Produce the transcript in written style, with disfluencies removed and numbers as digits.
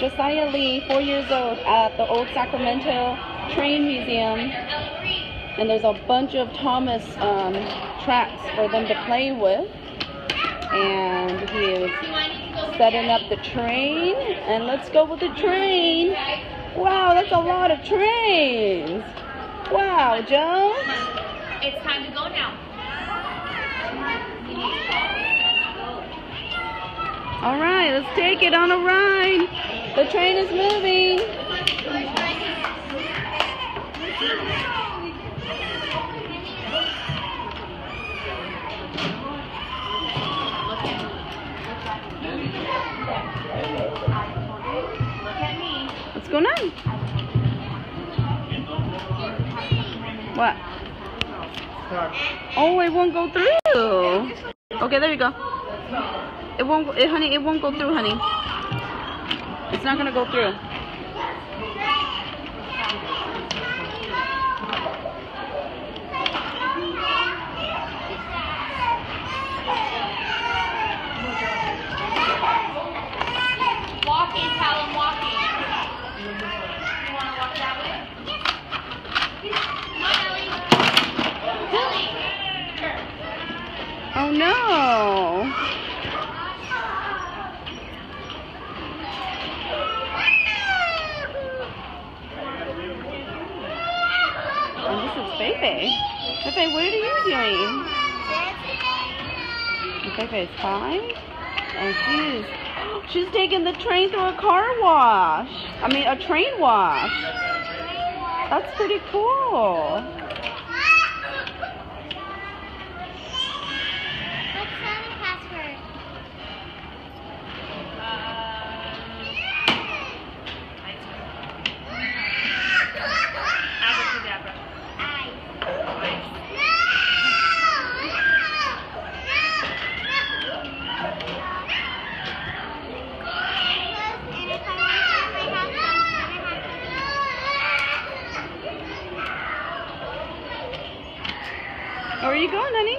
Josiah Lee, 4 years old, at the old Sacramento Train Museum. And there's a bunch of Thomas tracks for them to play with. And he is setting up the train. And let's go with the train. Wow, that's a lot of trains. Wow, Joe. It's time to go now. All right, let's take it on a ride. The train is moving. What's going on? What? Oh, it won't go through. Okay, there you go. It won't, honey. It won't go through, honey. It's not gonna go through. Walking, Callum, walking. You want to walk that way? Come on, Ellie. Ellie. Oh no! Oh, this is Feifei. Feifei, what are you doing? Feifei is 5, and she's taking the train through a car wash. I mean, a train wash. That's pretty cool. What's the password? Abracadabra. Where are you going, honey?